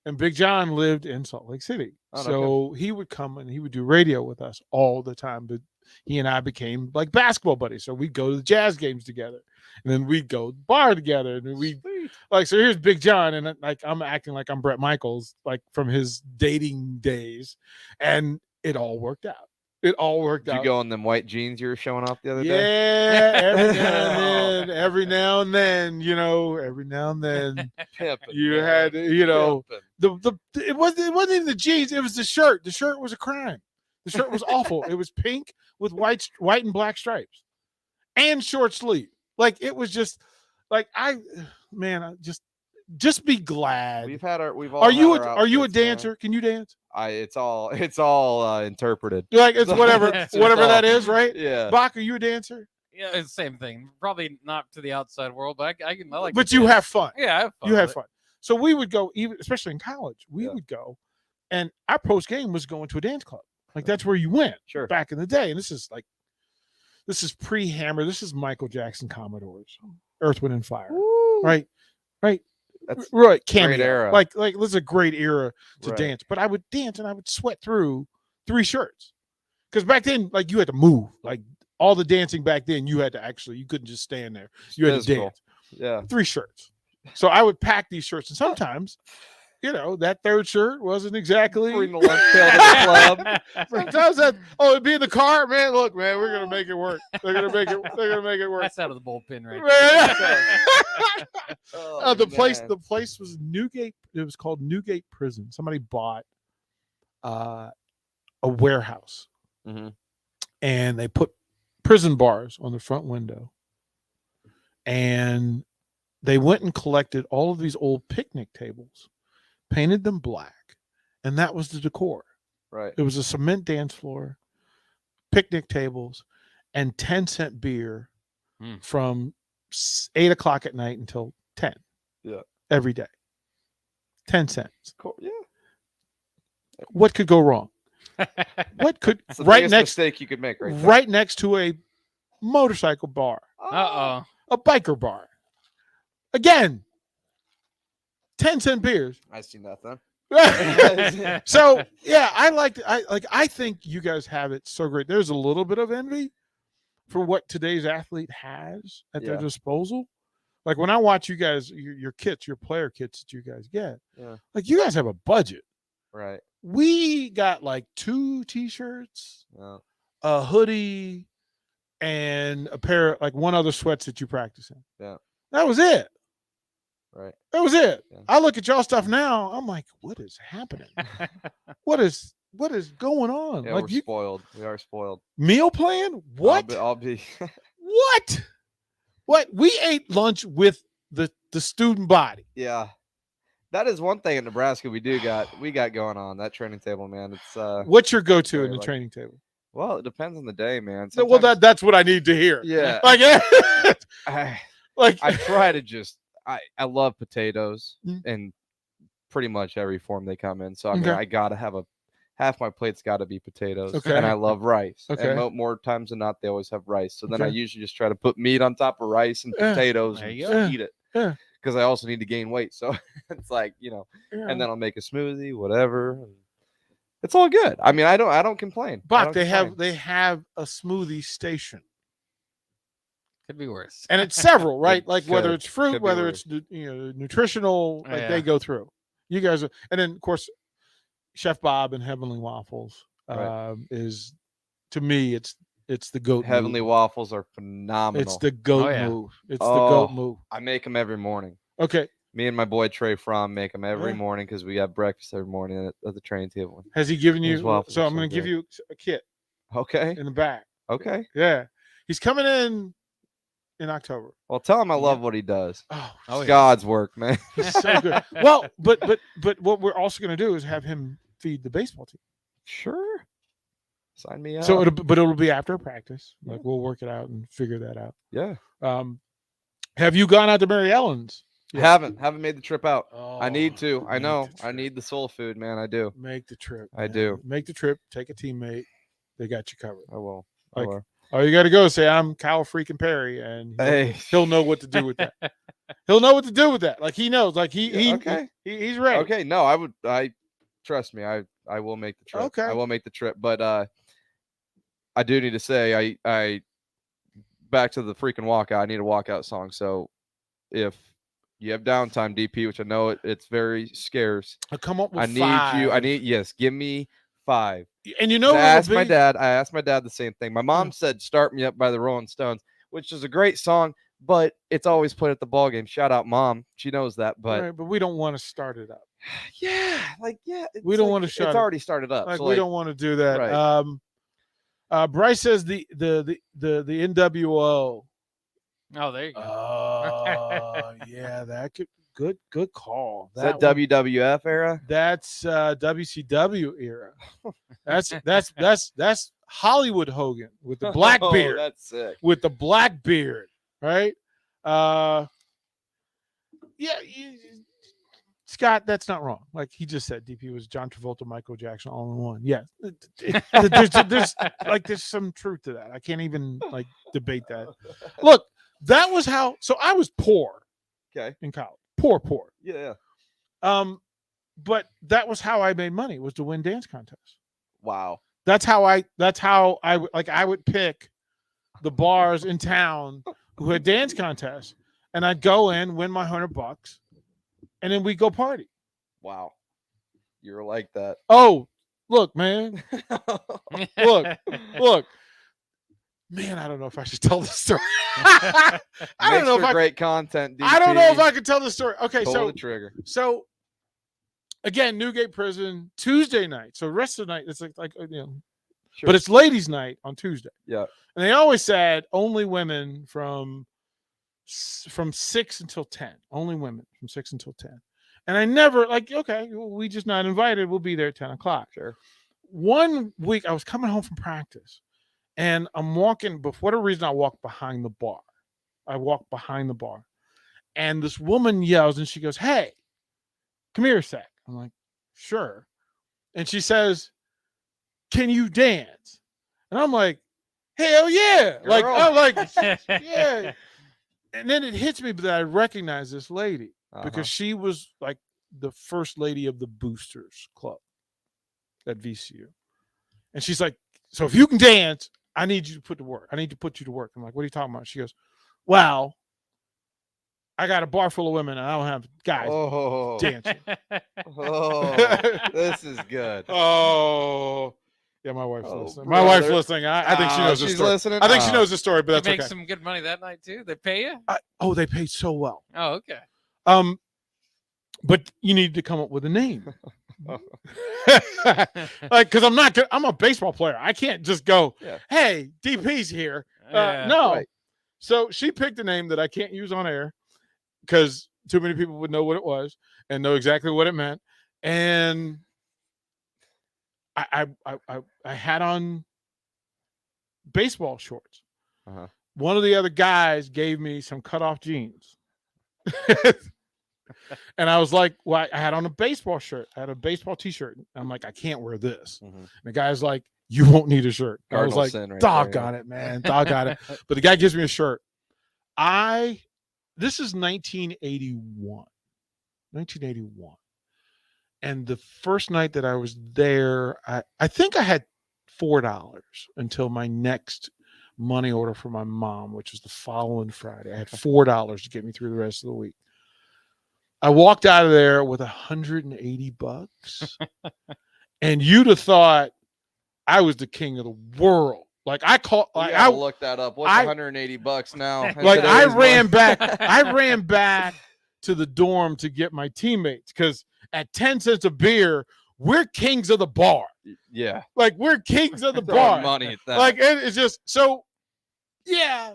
and Big John lived in Salt Lake City.
Oh,
so he would come and he would do radio with us all the time. But he and I became like basketball buddies. So we'd go to the Jazz games together, and then we'd go to the bar together, and we like. So here's Big John, and like I'm acting like I'm Bret Michaels, like from his dating days, and it all worked out. It all worked out.
Did you go in them white jeans you were showing off the other day?
Yeah, every now and then, you had, it wasn't even the jeans, it was the shirt. The shirt was a crime. The shirt was awful. It was pink with white and black stripes and short sleeve. Like, it was just like, just be glad.
We've all.
Are you a dancer? Can you dance?
It's all interpreted.
Like, it's whatever that is, right?
Yeah.
Bach, are you a dancer?
Yeah, it's the same thing. Probably not to the outside world, but I like.
But
to
you
dance.
have fun.
Yeah, I have fun.
You have fun. So we would go, even especially in college. We would go, and our post game was going to a dance club. Like, that's where you went.
Sure.
Back in the day, and this is pre-Hammer. This is Michael Jackson Commodores, Earth, Wind and Fire.
Woo.
Right.
That's
right. Cameo.
Great era.
Like this is a great era to
Right.
dance. But I would dance and I would sweat through 3 shirts. Because back then, like, you had to move. Like, all the dancing back then, you couldn't just stand there. You had to
Physical.
dance.
Yeah.
3 shirts. So I would pack these shirts, and sometimes, that 3rd shirt wasn't exactly.
Bring the lunch pail to the club.
Sometimes it'd be in the car, man. Look, man, we're gonna make it work. They're gonna make it work.
That's out of the bullpen, right?
The place was Newgate. It was called Newgate Prison. Somebody bought a warehouse, and they put prison bars on the front window, and they went and collected all of these old picnic tables, painted them black, and that was the decor.
Right.
It was a cement dance floor, picnic tables, and 10-cent beer from 8 o'clock at night until 10.
Yeah.
Every day. 10 cents.
Cool. Yeah.
What could go wrong? What could
It's the biggest mistake you could make
right next to a motorcycle bar.
Uh-oh.
A biker bar. Again, 10-cent beers.
I see nothing.
So yeah, I think you guys have it so great. There's a little bit of envy for what today's athlete has at their disposal. Like, when I watch you guys, your kits, your player kits that you guys get, like, you guys have a budget.
Right.
We got like 2 t-shirts, a hoodie, and a pair, like, one other sweats that you practice in.
Yeah.
That was it.
Right.
That was it.
Yeah.
I look at y'all stuff now. I'm like, what is happening? What is going on?
Yeah,
like,
we're spoiled. We are spoiled.
Meal plan? What?
I'll be
What? What? We ate lunch with the student body.
Yeah. That is one thing in Nebraska we got going on. That training table, man. It's
What's your go-to in the training table?
Well, it depends on the day, man.
Well, that's what I need to hear.
Yeah.
Like,
I try to just I love potatoes in pretty much every form they come in. So I mean, I gotta have half my plate's got to be potatoes,
Okay.
and I love rice.
Okay.
And more times than not, they always have rice. So then I
Okay.
usually just try to put meat on top of rice and
Yeah.
potatoes
There
and
you
just
go.
eat it.
Yeah.
Because I also need to gain weight. So it's like,
Yeah.
and then I'll make a smoothie, whatever. And it's all good. I mean, I don't complain. I
But
don't
they
complain.
have a smoothie station.
Could be worse.
And it's several, right? Like whether
could.
it's fruit,
Could be
whether
worse.
it's nutritional,
Oh,
like
yeah.
they go through. You guys are, and then of course, Chef Bob and Heavenly Waffles
Right.
is, to me, it's the goat.
Heavenly
move.
Waffles are phenomenal.
It's the goat
Oh, yeah.
move. It's the goat
Oh,
move.
I make them every morning.
Okay.
Me and my boy Trey Fromm make them every
Yeah.
morning because we have breakfast every morning at the training table.
Has he given you?
Those waffles
So
are
I'm going to give
good.
you a kit
Okay.
in the back.
Okay.
Yeah. He's coming in October.
Well, tell him I love what he does.
Oh,
It's
yeah.
God's work, man.
he's so good. Well, but what we're also going to do is have him feed the baseball team.
Sure. Sign me up.
So it'll be after practice. Like we'll work it out and figure that out.
Yeah.
Have you gone out to Mary Ellen's?
Yeah. Haven't made the trip out. I
Oh,
need to. I
make
know.
the
I
trip.
need the soul food, man. I do.
Make the trip.
I
man.
do.
Make the trip. Take a teammate. They got you covered.
I will.
Like,
I will.
all you got to go is say, I'm Kyle freaking Perry, and
Hey.
he'll know what to do with that. He'll know what to do with that. Like he knows. Like
okay.
He's ready.
Okay. No, I trust me. I will make the trip.
Okay.
I will make the trip. But I do need to say I back to the freaking walkout. I need a walkout song. So if you have downtime, DP, which I know it's very scarce.
I'll come up with
I need
five.
you. I need give me 5.
And you know,
I asked my dad the same thing. My mom said "Start Me Up" by the Rolling Stones, which is a great song, but it's always played at the ball game. Shout out, Mom. She knows that. But
right, but we don't want to start it up.
we don't want to.
shut
It's
it.
already started up.
Like
so
we don't want to do that.
Right.
Bryce says the NWO.
Oh, there you go.
Oh, yeah, that could good call.
Is that WWF era?
That's WCW era. That's Hollywood Hogan with the black beard.
That's sick.
With the black beard, right? Scott, that's not wrong. Like he just said, DP was John Travolta, Michael Jackson, all in one. Yeah, there's some truth to that. I can't even debate that. Look, that was how. So I was poor.
Okay.
In college, poor.
Yeah.
But that was how I made money, was to win dance contests.
Wow.
That's how I would pick the bars in town who had dance contests, and I'd go in, win my $100, and then we go party.
Wow. You're like that.
Oh, look, man. look. Man, I don't know if I should tell this story. I don't know if
great content. DP.
I don't know if I could tell the story. Okay,
Pull
so
the trigger.
So again, Newgate Prison Tuesday night. So the rest of the night, it's like
Sure.
but it's ladies' night on Tuesday.
Yeah.
And they always said only women from 6 until 10. Only women from 6 until 10. And I never okay, well, we just not invited. We'll be there at 10 o'clock.
Sure.
One week I was coming home from practice. And I'm walking, but for whatever reason, I walk behind the bar. And this woman yells and she goes, "Hey, come here a sec." I'm like, "Sure." And she says, "Can you dance?" And I'm like, "Hell yeah."
Girl.
I'm like, yeah. And then it hits me that I recognize this lady because she was like the first lady of the Boosters Club at VCU. And she's like, "So if you can dance, I need you to put to work. I need to put you to work." I'm like, "What are you talking about?" She goes, "Well, I got a bar full of women and I don't have guys dancing."
Oh, this is good.
Oh, yeah, my wife's listening. My
brother.
wife's listening. I think she knows the
she's
story.
listening?
I think she knows the story, but
You
that's
make
okay.
some good money that night too. They pay you?
They paid so well.
Oh, okay.
But you need to come up with a name. Because I'm a baseball player. I can't just go, "Hey, DP's here." No.
Right.
So she picked a name that I can't use on air because too many people would know what it was and know exactly what it meant. And I had on baseball shorts. One of the other guys gave me some cutoff jeans. And I was like, well, I had on a baseball shirt. I had a baseball T-shirt. I'm like, I can't wear this. And the guy's like, you won't need a shirt. I was like, doggone it, man. Doggone it. But the guy gives me a shirt. This is 1981. And the first night that I was there, I think I had $4 until my next money order for my mom, which was the following Friday. I had $4 to get me through the rest of the week. I walked out of there with $180. And you'd have thought I was the king of the world. Like I
look that up. What's $180 now?
Like I ran back to the dorm to get my teammates because at 10 cents a beer, we're kings of the bar.
Yeah.
Like we're kings of the bar.
Money at that.
Like it's just so yeah,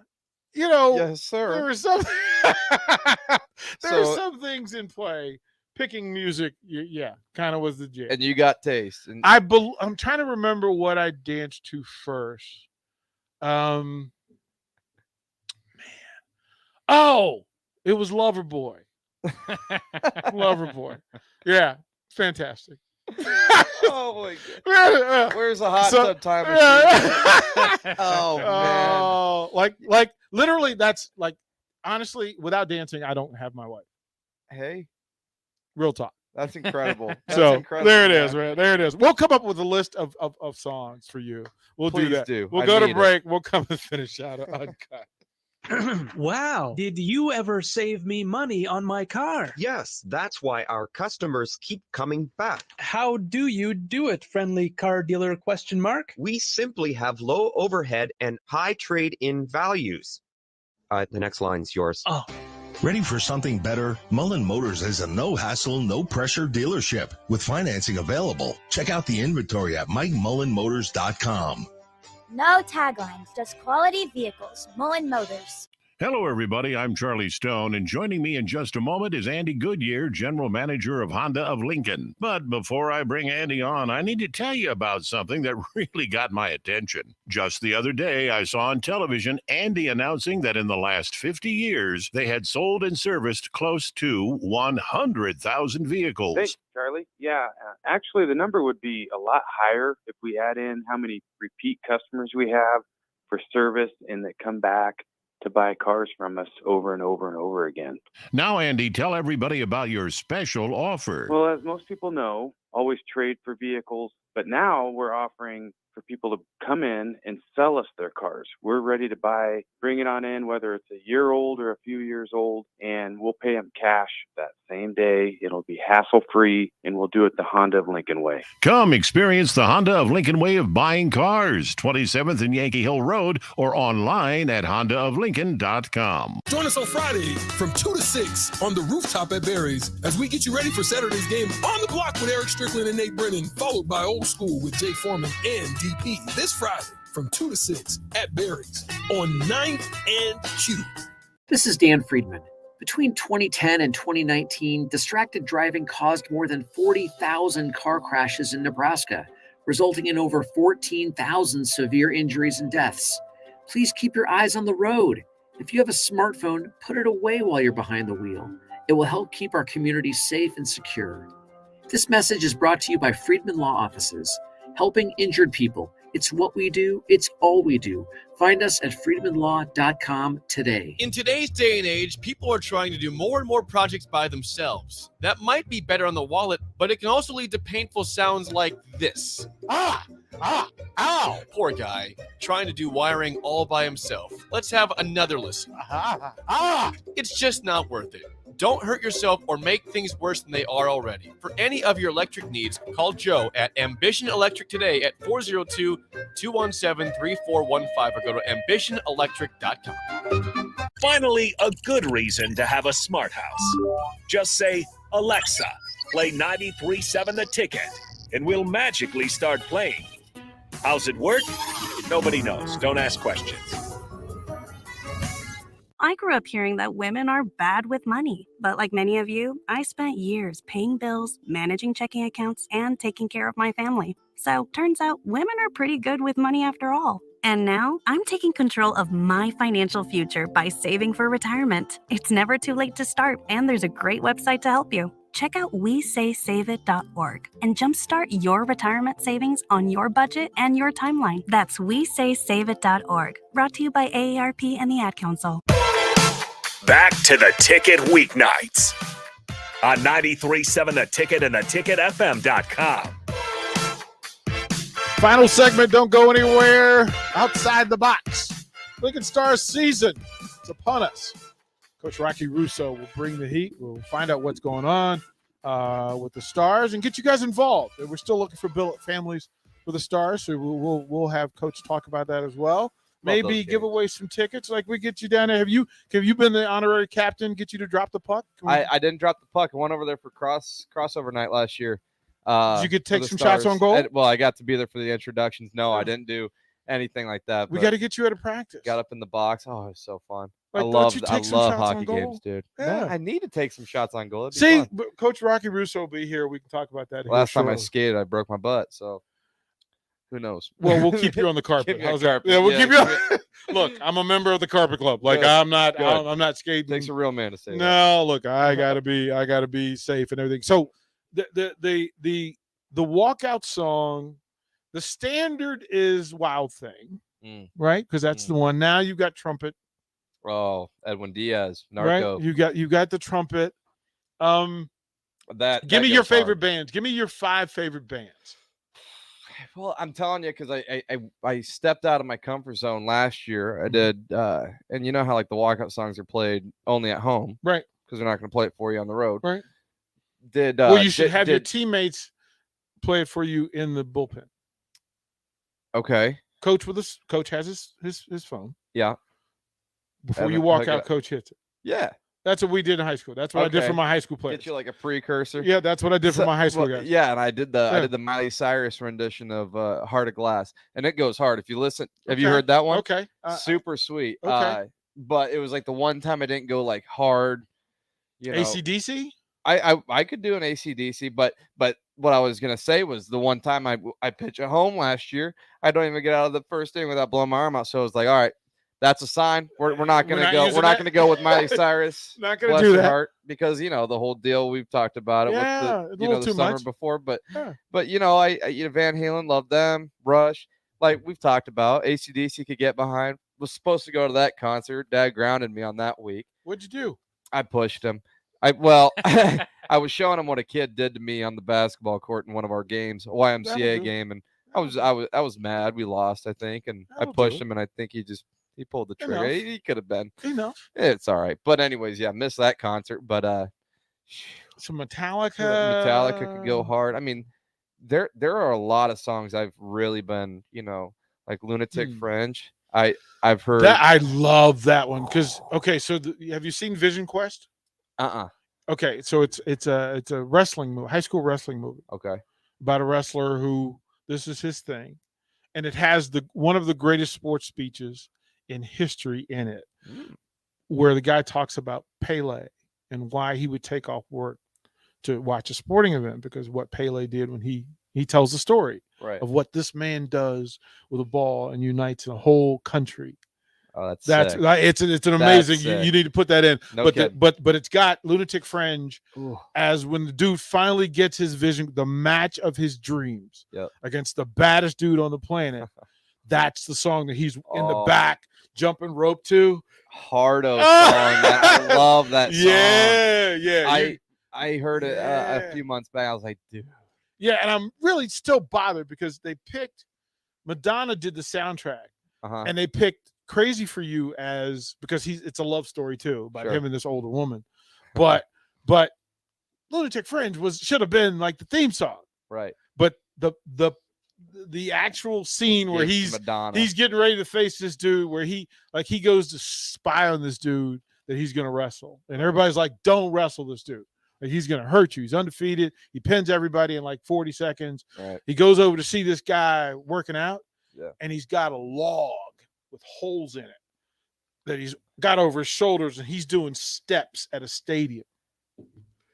yes, sir.
There were some some things in play. Picking music, kind of was the jig.
And you got taste. And
I'm trying to remember what I danced to first. Man. Oh, it was Loverboy. Loverboy. Yeah, fantastic.
Oh my god. Where's the hot tub time machine? Oh man.
Like literally that's like honestly, without dancing, I don't have my wife.
Hey.
Real talk.
That's incredible.
There it is, man. There it is. We'll come up with a list of songs for you. We'll
Please
do that.
do.
We'll go to break. We'll come and finish out Uncut.
Wow. Did you ever save me money on my car?
Yes, that's why our customers keep coming back.
How do you do it, friendly car dealer ?
We simply have low overhead and high trade-in values. The next line's yours.
Oh.
Ready for something better? Mullen Motors is a no-hassle, no-pressure dealership with financing available. Check out the inventory at MikeMullenMotors.com.
No taglines, just quality vehicles. Mullen Motors.
Hello, everybody. I'm Charlie Stone, and joining me in just a moment is Andy Goodyear, General Manager of Honda of Lincoln. But before I bring Andy on, I need to tell you about something that really got my attention. Just the other day, I saw on television Andy announcing that in the last 50 years, they had sold and serviced close to 100,000 vehicles.
Thanks, Charlie. Yeah, actually, the number would be a lot higher if we add in how many repeat customers we have for service and that come back to buy cars from us over and over and over again.
Now, Andy, tell everybody about your special offer.
Well, as most people know, always trade for vehicles, but now we're offering for people to come in and sell us their cars. We're ready to buy, bring it on in, whether it's a year old or a few years old, and we'll pay them cash that same day. It'll be hassle-free, and we'll do it the Honda of Lincoln way.
Come experience the Honda of Lincoln way of buying cars, 27th and Yankee Hill Road, or online at hondaoflincoln.com.
Join us on Fridays from 2 to 6 on the rooftop at Barry's as we get you ready for Saturday's game on the block with Eric Strickland and Nate Brennan, followed by Old School with Jay Foreman and DP this Friday from 2 to 6 at Barry's on 9th and Q.
This is Dan Friedman. Between 2010 and 2019, distracted driving caused more than 40,000 car crashes in Nebraska, resulting in over 14,000 severe injuries and deaths. Please keep your eyes on the road. If you have a smartphone, put it away while you're behind the wheel. It will help keep our community safe and secure. This message is brought to you by Friedman Law Offices, helping injured people. It's what we do. It's all we do. Find us at freedmanlaw.com today.
In today's day and age, people are trying to do more and more projects by themselves. That might be better on the wallet, but it can also lead to painful sounds like this. Ow! Poor guy, trying to do wiring all by himself. Let's have another listen. It's just not worth it. Don't hurt yourself or make things worse than they are already. For any of your electric needs, call Joe at Ambition Electric today at 402-217-3415 or go to ambitionelectric.com.
Finally, a good reason to have a smart house. Just say, Alexa, play 93.7 The Ticket, and we'll magically start playing. How's it work? Nobody knows. Don't ask questions.
I grew up hearing that women are bad with money, but like many of you, I spent years paying bills, managing checking accounts, and taking care of my family. So turns out women are pretty good with money after all. And now I'm taking control of my financial future by saving for retirement. It's never too late to start, and there's a great website to help you. Check out WeSaySaveIt.org and jumpstart your retirement savings on your budget and your timeline. That's WeSaySaveIt.org. Brought to you by AARP and the Ad Council.
Back to the Ticket weeknights on 93.7 The Ticket and theticketfm.com.
Final segment, don't go anywhere. Outside the box. Lincoln Stars season is upon us. Coach Rocky Russo will bring the heat. We'll find out what's going on with the Stars and get you guys involved. We're still looking for billet families for the Stars, so we'll have Coach talk about that as well. Maybe give away some tickets like we get you down there. Have you been the honorary captain, get you to drop the puck?
I didn't drop the puck. I went over there for crossover night last year.
Did you get to take some shots on goal?
Well, I got to be there for the introductions. No, I didn't do anything like that.
We got to get you out of practice.
Got up in the box. Oh, it was so fun.
Like,
I love
shots
hockey games, dude.
Yeah.
Man, I need to take some shots on goal.
See, but Coach Rocky Russo will be here. We can talk about that.
Last time I skated, I broke my butt. So who knows?
Well, we'll keep you on the carpet.
How's that?
Yeah, we'll keep you on. Look, I'm a member of the carpet club. Like
Good.
I'm not skating.
Takes a real man to say that.
No, look, I gotta be safe and everything. So the walkout song, the standard is Wild Thing, right? Because that's the one. Now you got trumpet.
Oh, Edwin Diaz, Narco.
Right? You got the trumpet. Give me your favorite bands. Give me your 5 favorite bands.
Well, I'm telling you, because I stepped out of my comfort zone last year. I did, and you know how like the walkout songs are played only at home,
right?
Because they're not going to play it for you on the road,
right?
Well,
you should have your teammates play it for you in the bullpen.
Okay.
Coach has his phone.
Yeah.
Before you walk out, Coach hits it.
Yeah.
That's what we did in high school. That's what I did for my high school players.
Get you like a precursor.
Yeah, that's what I did for my high school guys.
Yeah, and I did the Miley Cyrus rendition of Heart of Glass, and it goes hard. If you listen, have you heard that one?
Okay.
Super sweet.
Okay.
But it was like the one time I didn't go like hard. You know,
AC/DC?
I could do an AC/DC, but what I was gonna say was the one time I pitched at home last year, I don't even get out of the first inning without blowing my arm out. So I was like, all right, that's a sign. We're not gonna go. We're not gonna go with Miley Cyrus.
Not gonna do that
heart, because you know the whole deal. We've talked about it with the summer before, but you know I Van Halen, loved them. Rush, like we've talked about. AC/DC could get behind. Was supposed to go to that concert. Dad grounded me on that week.
What'd you do?
I pushed him. I was showing him what a kid did to me on the basketball court in one of our games, a YMCA game, and I was mad. We lost, I think, and I pushed him, and I think he pulled the trigger. He could have been. It's all right. But anyways, yeah, missed that concert. But
so Metallica
could go hard. I mean, there are a lot of songs I've really been, like Lunatic Fringe. I've heard
that. I love that one because so have you seen Vision Quest? Okay, so it's a wrestling movie, high school wrestling movie.
Okay,
about a wrestler who this is his thing, and it has one of the greatest sports speeches in history in it, where the guy talks about Pele and why he would take off work to watch a sporting event because what Pele did when he tells the story of what this man does with a ball and unites a whole country.
Oh,
that's
sick.
It's an amazing. You need to put that in.
No
but it's got Lunatic Fringe as when the dude finally gets his vision, the match of his dreams against the baddest dude on the planet. That's the song that he's in the back jumping rope to.
Hardo song. I love that song.
Yeah.
I heard it a few months back. I was like, dude.
Yeah, and I'm really still bothered because they picked Madonna did the soundtrack, and they picked Crazy for You because it's a love story too about him and this older woman, but Lunatic Fringe should have been like the theme song,
right?
But the actual scene where he's getting ready to face this dude, where he goes to spy on this dude that he's gonna wrestle, and everybody's like, "Don't wrestle this dude. Like, he's gonna hurt you. He's undefeated. He pins everybody in like 40 seconds."
Right.
He goes over to see this guy working out,
yeah,
and he's got a log with holes in it that he's got over his shoulders, and he's doing steps at a stadium.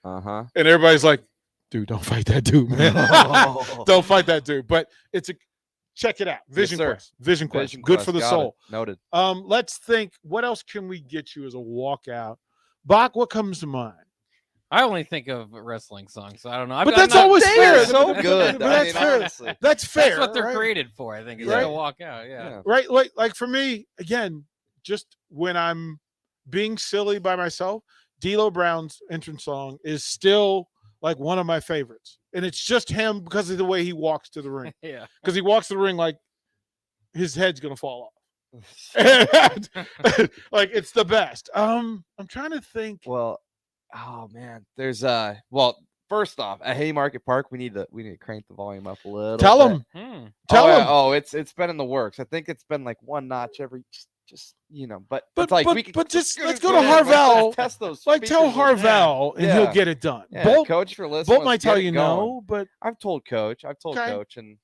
And everybody's like, "Dude, don't fight that dude, man. Don't fight that dude." But it's a check it out. Vision
sir.
Quest. Vision Quest.
Vision
Good
Quest.
for the
Got
soul.
it. Noted.
Let's think. What else can we get you as a walkout? Bach, what comes to mind?
I only think of wrestling songs. So I don't know.
But that's always fair.
So good.
But that's fair.
Honestly.
That's fair.
That's what they're
right?
created for. I think is
Right.
to walk out. Yeah.
Right. Like for me, again, just when I'm being silly by myself, D'Lo Brown's entrance song is still like one of my favorites, and it's just him because of the way he walks to the ring.
Yeah.
Because he walks to the ring like his head's gonna fall off. Like it's the best. I'm trying to think.
Well, oh man, there's first off, at Haymarket Park, we need to crank the volume up a little.
Tell
bit.
him. Tell him.
Oh, it's been in the works. I think it's been like one notch every just but it's like we can,
let's go to Harvell.
Let's test those.
Like tell
speakers.
Harvell and he'll get it done.
Yeah,
Bolt,
Coach, for listening.
Bolt might tell you no, but
I've told Coach.
Okay.
Coach, and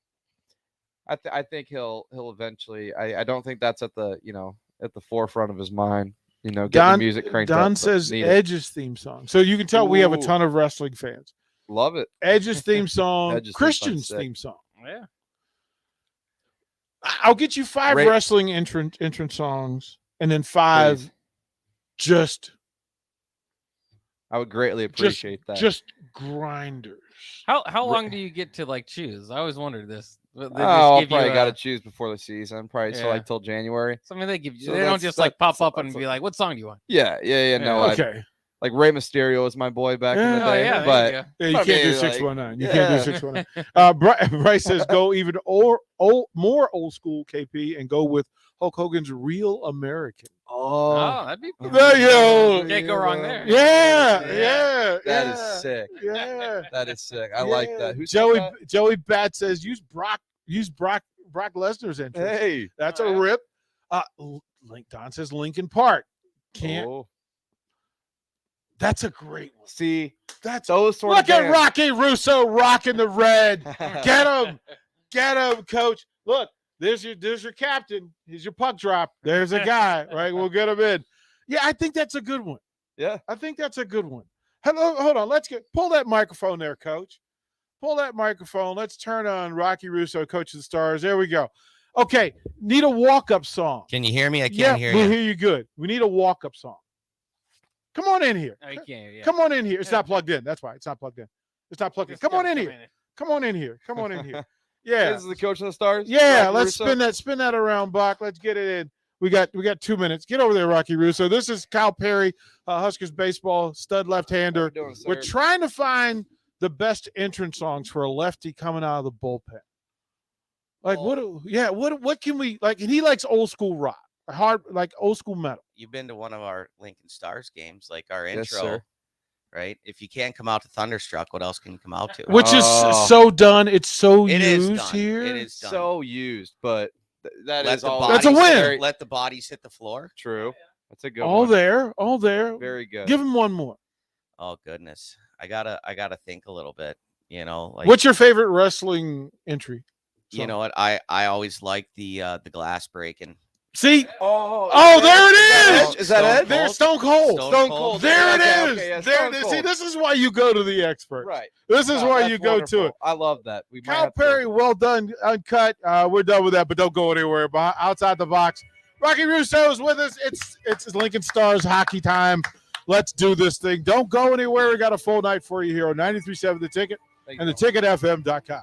I think he'll eventually. I don't think that's at the at the forefront of his mind. Get the music cranked up.
Don says Edge's theme song. So you can tell we have a ton of wrestling fans.
Love it.
Edge's theme song,
Edge's
Christian's
theme
theme song.
Yeah.
I'll get you 5 wrestling entrance songs and then 5
Please.
just
I would greatly appreciate that.
Just grinders.
How long do you get to like choose? I always wondered this.
I'll probably got to choose before the season, probably so like till January.
So I mean, they give you.
So
they don't just like pop up and be like, "What song do you want?"
Yeah. No.
Okay.
Like Rey Mysterio was my boy back in the day,
yeah,
but
there
you can't do 619. You can't do 619. Bryce says go even more old school KP and go with Hulk Hogan's Real American.
Oh, that'd be.
There you go.
Can't go wrong there.
Yeah.
That is sick.
Yeah.
That is sick. I like that. Who's
Joey Bat says use Brock Lesnar's entrance.
Hey,
that's a rip. Don says Lincoln Park. Can't.
Oh.
That's a great one.
See,
that's
those sort
look
of
at
bands.
Rocky Russo rocking the red. Get him, coach. Look, there's your captain. Here's your puck drop. There's a guy, right? We'll get him in. Yeah, I think that's a good one.
Yeah,
I think that's a good one. Hello, hold on. Pull that microphone there, coach. Pull that microphone. Let's turn on Rocky Russo, Coach of the Stars. There we go. Okay, need a walk-up song.
Can you hear me? I can't hear you.
We hear you good. We need a walk-up song. Come on in here.
I can't. Yeah.
Come on in here. It's not plugged in. That's why it's not plugged in. It's not plugged in. Come on in here. Come on in here. Come on in here. Yeah.
This is the Coach of the Stars.
Yeah.
Rocky
Let's
Russo?
spin that around, Bach. Let's get it in. We got 2 minutes. Get over there, Rocky Russo. This is Kyle Perry, Huskers baseball stud left-hander. We're trying to find the best entrance songs for a lefty coming out of the bullpen. Like what can we like? And he likes old school rock, hard like old school metal.
You've been to one of our Lincoln Stars games, like our
Yes,
intro,
sir.
right? If you can't come out to Thunderstruck, what else can you come out to?
Which is so done. It's so
It is
used
done.
here.
It is done.
So used, but that
Let
is
the
all.
bodies
That's a win.
hit- Let the bodies hit the floor.
True. That's a good
all
one.
there.
Very good.
Give him one more.
Oh goodness, I gotta think a little bit. Like
What's your favorite wrestling entry?
you know what? I always like the glass breaking.
See?
Oh,
there it is.
Is that Ed?
There's Stone Cold.
Stone Cold.
There it
Okay,
is.
okay, yeah,
There
Stone
it is.
Cold.
See, this is why you go to the expert.
Right.
This is
No,
why
that's
you go to
wonderful.
it.
I love that. We might
Kyle
have to-
Perry, well done, Uncut. We're done with that, but don't go anywhere. Outside the box, Rocky Russo is with us. It's Lincoln Stars hockey time. Let's do this thing. Don't go anywhere. We got a full night for you here on 93.7 The Ticket and theticketfm.com.